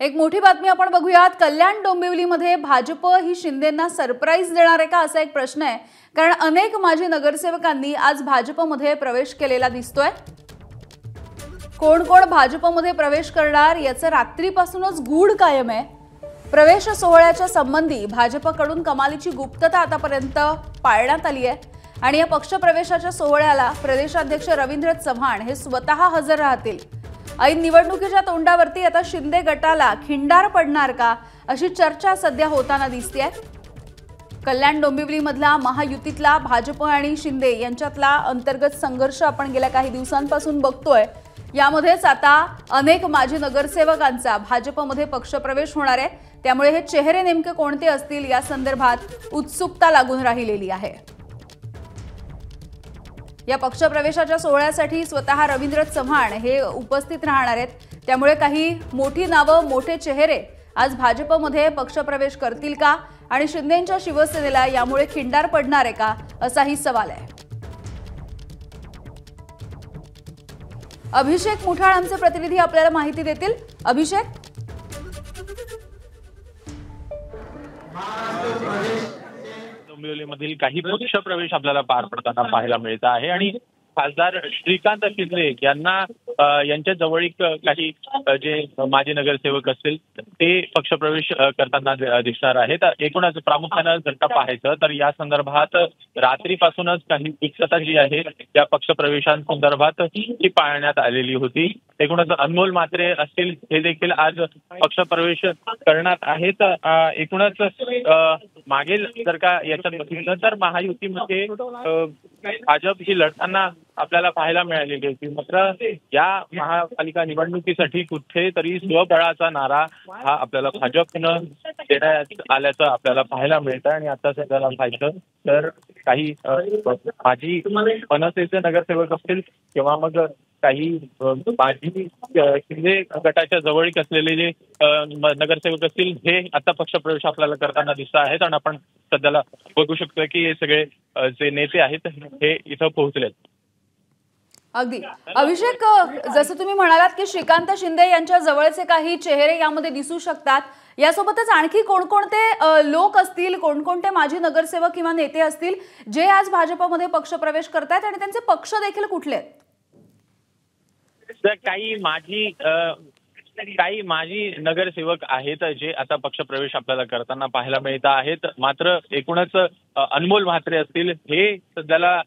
एक मोठी बातमी आपण बघूयात। कल्याण डोंबिवलीमध्ये भाजप ही शिंदेंना सरप्राईज देणार आहे का असा एक प्रश्न आहे, कारण अनेक माजी नगरसेवकांनी आज भाजपमध्ये प्रवेश केलेला दिसतोय। कोण कोण भाजपमध्ये प्रवेश करणार याचं रात्रीपासूनच गूढ कायम आहे। प्रवेश सोहळ्याच्या संबंधी भाजपकडून कमालीची गुप्तता आतापर्यंत पाळण्यात आली आहे आणि या पक्षप्रवेशाच्या सोहळ्याला प्रदेशाध्यक्ष रवींद्र चव्हाण हे स्वतः हजर राहतील। ऐन निवडणुकीच्या तोंडावरती आता शिंदे गटाला खिंडार पडणार का अशी चर्चा सध्या होताना दिसतेय। कल्याण डोंबिवलीमधला महायुतीतला भाजप आणि शिंदे यांच्यातला अंतर्गत संघर्ष आपण गेल्या काही दिवसांपासून बघतोय। यामध्येच आता अनेक माजी नगरसेवकांचा भाजपमध्ये पक्षप्रवेश होणार आहे, त्यामुळे हे चेहरे नेमके कोणते असतील या संदर्भात उत्सुकता लागून राहिलेली आहे। या पक्षप्रवेशाच्या सोहळ्यासाठी स्वतः रवींद्र चव्हाण हे उपस्थित राहणार आहेत, त्यामुळे काही मोठी नावं मोठे चेहरे आज भाजपमध्ये पक्षप्रवेश करतील का आणि शिंदेंच्या शिवसेनेला यामुळे खिंडार पडणार आहे का असाही सवाल आहे। अभिषेक मुठाळ आमचे प्रतिनिधी आपल्याला माहिती देतील। अभिषेक, डोंबिवलीमधील काही पक्ष प्रवेश आपल्याला पार पडताना पाहायला मिळत आहे आणि खासदार श्रीकांत शिंदे यांना यांच्या जवळीक काही जे माजी नगरसेवक असतील ते पक्षप्रवेश करताना दिसणार आहेत। एकूणच प्रामुख्याने जर का पाहायचं तर या संदर्भात रात्रीपासूनच काही गुप्तता जी आहे त्या पक्षप्रवेशांसंदर्भात ती पाळण्यात आलेली होती। एकूणच अनमोल म्हात्रे असतील हे देखील आज पक्षप्रवेश करणार आहेत। एकूणच मागील जर का याच्यात बघितलं तर महायुतीमध्ये भाजप ही लढताना आपल्याला पाहायला मिळालेली होती, मात्र या महापालिका निवडणुकीसाठी कुठेतरी स्वबळाचा नारा हा आपल्याला भाजपनं देण्यात आल्याचं आपल्याला पाहायला मिळतं। आणि आता सध्याला पाहायचं तर काही माजी मनसेचे नगरसेवक असतील किंवा मग काही माजी शिंदे गटाच्या जवळीक असलेले जे नगरसेवक असतील हे आता पक्षप्रवेश आपल्याला करताना दिसत आहेत आणि आपण सध्याला बघू शकतो की हे सगळे जे नेते आहेत हे इथं पोहोचलेत। अगदी अभिषेक, जसं तुम्ही म्हणालात की श्रीकांत शिंदे यांच्या जवळचे काही चेहरे यामध्ये दिसू शकतात, यासोबतच आणखी कोणकोणते लोक असतील, कोणकोणते माजी नगरसेवक किंवा नेते असतील जे आज भाजपमध्ये पक्षप्रवेश करतायत आणि त्यांचे पक्ष देखील कुठले आहेत? काही माजी नगरसेवक आहेत जे आता पक्षप्रवेश आपल्याला करताना पाहायला मिळत आहेत, मात्र एकूणच अनमोल म्हात्रे असतील हे सध्याला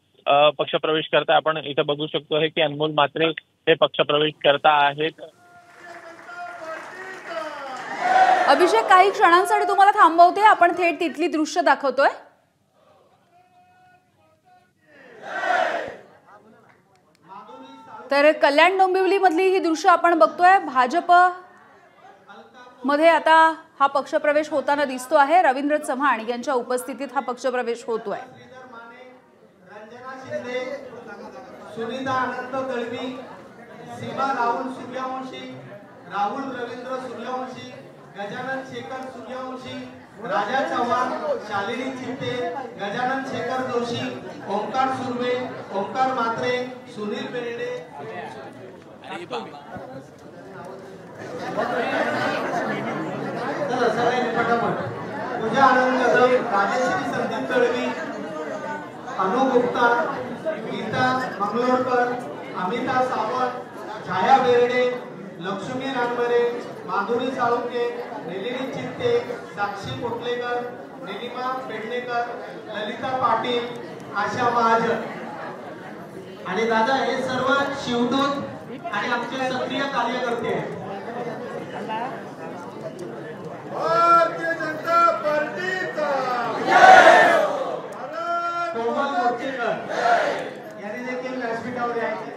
पक्षप्रवेश करता आपण इथं बघू शकतो की अनमोल म्हात्रे हे पक्षप्रवेश करता आहेत। अभिषेक, काही क्षणांसाठी तुम्हाला थांबवते, आपण थेट तिथली दृश्य दाखवतोय। तर कल्याण डोंबिवली मधली ही दृश्य आपण बघतोय। भाजप मध्ये आता हा पक्षप्रवेश होताना दिसतो आहे। रवींद्र चव्हाण यांच्या उपस्थितीत हा पक्षप्रवेश होतोय। सुनीता अनंत दळवी, सीमा राहुल सूर्यवंशी, राहुल रवींद्र सूर्यवंशी, गजानन शेखर सूर्यवंशी, राजा चव्हाण, शालिनी चित्ते, गजानन शेखर जोशी, ओंकार सुर्वे, ओंकार म्हात्रे, सुनील बेर्डे, पूजा आनंद कदम, राजश्री संदीप दळवी, अनु गुप्ता, गीता मंगलोरकर, अमिता सावंत, छाया बेर्डे, लक्ष्मी रानबरे, माधुरी साळुंके, निलिनी चित्ते, साक्षी पोटलेकर, निलिमा पेडणेकर, ललिता पाटील, आशा महाजन आणि दादा हे सर्व शिवदूत आणि आमचे सक्रिय कार्यकर्ते आहेत। भारतीय जनता पार्टीचा कोमल मोर्चेकर यांनी देखील व्यासपीठावर यायचे।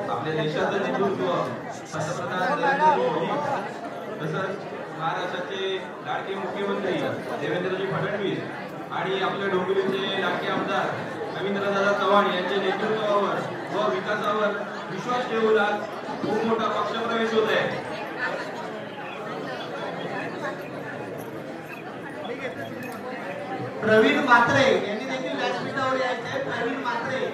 आपल्या देशाचं नेतृत्व पंतप्रधान नरेंद्र मोदी तसंच महाराष्ट्राचे लाडके मुख्यमंत्री देवेंद्रजी फडणवीस आणि आपल्या डोंबिवलीचे लाडके आमदार रवींद्रदादा चव्हाण यांच्या नेतृत्वावर व विकासावर विश्वास ठेवून आज खूप मोठा पक्षप्रवेश होत आहे. प्रवीण म्हात्रे यांनी देखील व्यासपीठावर यायचे आहे. प्रवीण म्हात्रे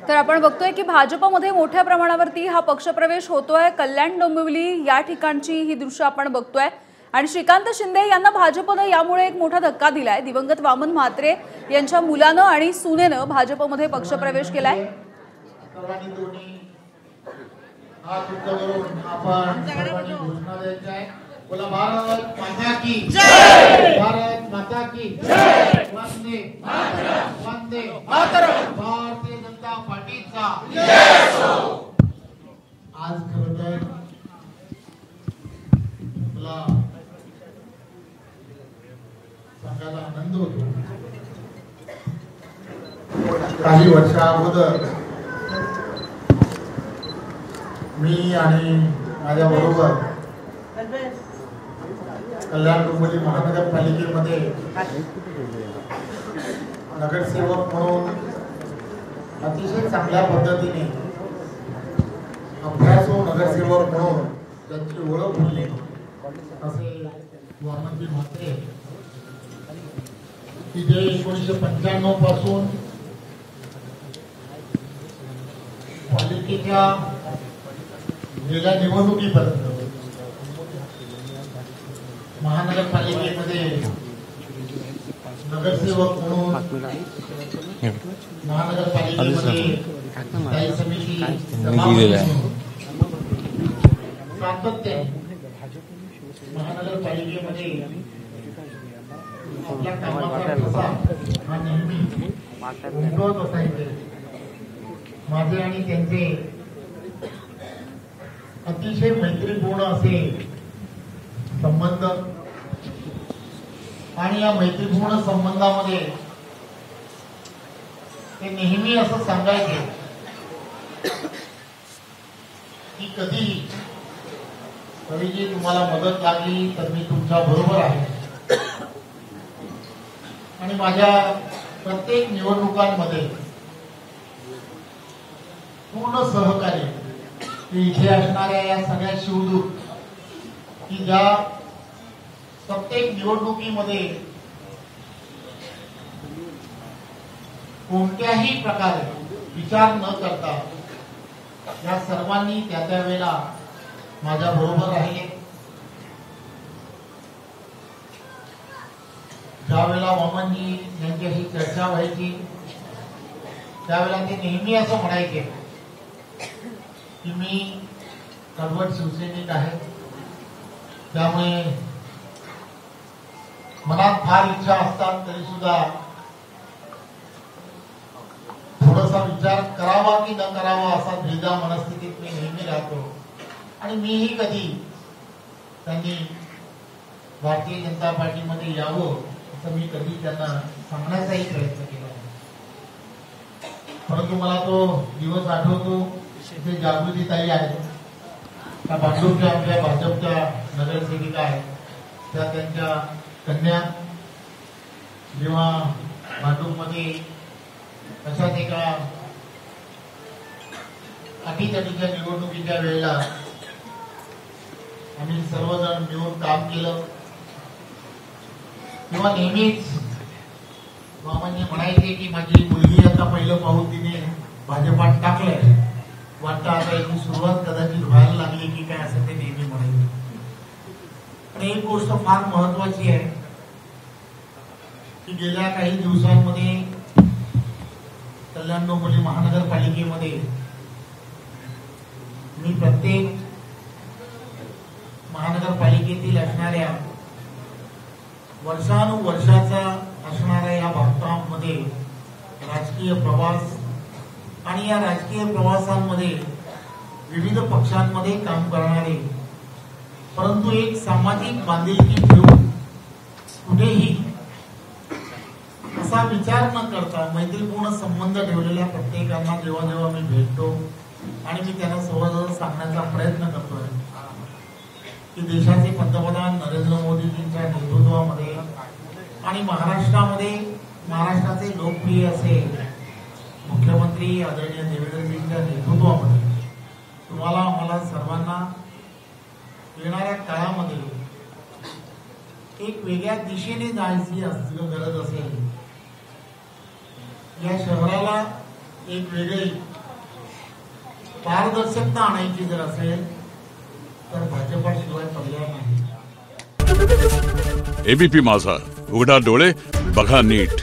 तर आपण बघतोय की भाजपमध्ये मोठ्या प्रमाणावरती हा पक्षप्रवेश होतोय. कल्याण डोंबिवली या ठिकाणची ही दृश्य आपण बघतोय आणि श्रीकांत शिंदे यांना भाजपनं यामुळे एक मोठा धक्का दिलाय. दिवंगत वामन म्हात्रे यांच्या मुलानं आणि सुनेनं भाजपमध्ये पक्षप्रवेश केलाय. बोला भारत माता की जय. भारत माता की जय. वंदे मातरम. वंदे मातरम. भारतीय जनता पार्टीचा जय हो. आज खरं तर मला सांगायला आनंद होतो. काही वर्षा अगोदर मी आणि माझ्या बरोबर कल्याण डोंबिवली महानगरपालिकेमध्ये नगरसेवक म्हणून अतिशय चांगल्या पद्धतीने अभ्यासू नगरसेवक म्हणून त्यांची ओळख होती असे वामनजी म्हात्रे की जे 1995 पासून पालिकेच्या गेल्या निवडणुकीपर्यंत महानगरपालिकेमध्ये नगरसेवक म्हणून महानगरपालिकेमध्ये स्थायी समिती सातत्याने महानगरपालिकेमध्ये आपल्या कामाचा ठसा हा नेहमी उमटवत असायचे. माझे आणि त्यांचे अतिशय मैत्रीपूर्ण असे संबंध आणि या मैत्रीपूर्ण संबंधामध्ये ते नेहमी असं सांगायचे की कधी कधीही तुम्हाला मदत लागली तर मी तुमच्या बरोबर आहे. आणि माझ्या प्रत्येक निवडणुकांमध्ये पूर्ण सहकार्य इथे असणाऱ्या या सगळ्या शिवदूत की ज्या प्रत्येक निवडणुकीमध्ये कोणत्याही प्रकारे विचार न करता या सर्वांनी त्या त्या वेळेला माझ्या बरोबर राहिले. ज्या वेळेला वामनजी यांच्याशी चर्चा व्हायची त्यावेळेला ते नेहमी असं म्हणायचे की मी कडवट शिवसैनिक आहे, त्यामुळे मनात फार इच्छा असतात तरी सुद्धा थोडासा विचार करावा की न करावा असा द्विधा मनस्थितीत मी नेहमी राहतो. आणि मीही कधी त्यांनी भारतीय जनता पार्टीमध्ये यावं असं मी कधी त्यांना सांगण्याचाही प्रयत्न केला नाही. परंतु मला तो दिवस आठवतो तिथे जागृती ताई आहे, त्या भांडूपच्या आमच्या भाजपच्या नगरसेविका आहेत, त्या त्यांच्या कन्या जेव्हा भांडूपमध्ये अशाच एका अटीतटीच्या निवडणुकीच्या वेळेला आम्ही सर्वजण मिळून काम केलं तेव्हा नेहमीच मामांनी म्हणायचे की माझी मुलगी आता पहिलं पाऊल तिने भाजपात टाकलंय, वाटतं आता याची सुरुवात कदाचित व्हायला लागली की काय, असं ते नेहमी म्हणायचे. पण एक गोष्ट फार महत्वाची आहे की गेल्या काही दिवसांमध्ये कल्याण डोंबिवली महानगरपालिकेमध्ये मी प्रत्येक महानगरपालिकेतील असणाऱ्या वर्षानुवर्षाचा असणाऱ्या या भागामध्ये राजकीय प्रवास आणि या राजकीय प्रवासांमध्ये विविध पक्षांमध्ये काम करणारे, परंतु एक सामाजिक बांधिलकी ठेवून कुठेही असा विचार न करता मैत्रीपूर्ण संबंध ठेवलेल्या प्रत्येकांना जेव्हा जेव्हा मी भेटतो आणि मी त्यांना सहज सांगण्याचा प्रयत्न करतोय की देशाचे पंतप्रधान नरेंद्र मोदीजींच्या नेतृत्वामध्ये आणि महाराष्ट्राचे लोकप्रिय असे मुख्यमंत्री आदरणीय देवेंद्रजींच्या नेतृत्वामध्ये तुम्हाला आम्हाला सर्वांना येणाऱ्या काळामध्ये एक वेगळ्या दिशेने जायची गरज असेल, या शहराला एक वेगळी पारदर्शकता आणायची जर असेल तर भाजपाशिवाय पर्याय नाही. एबीपी माझा, उघडा डोळे बघा नीट.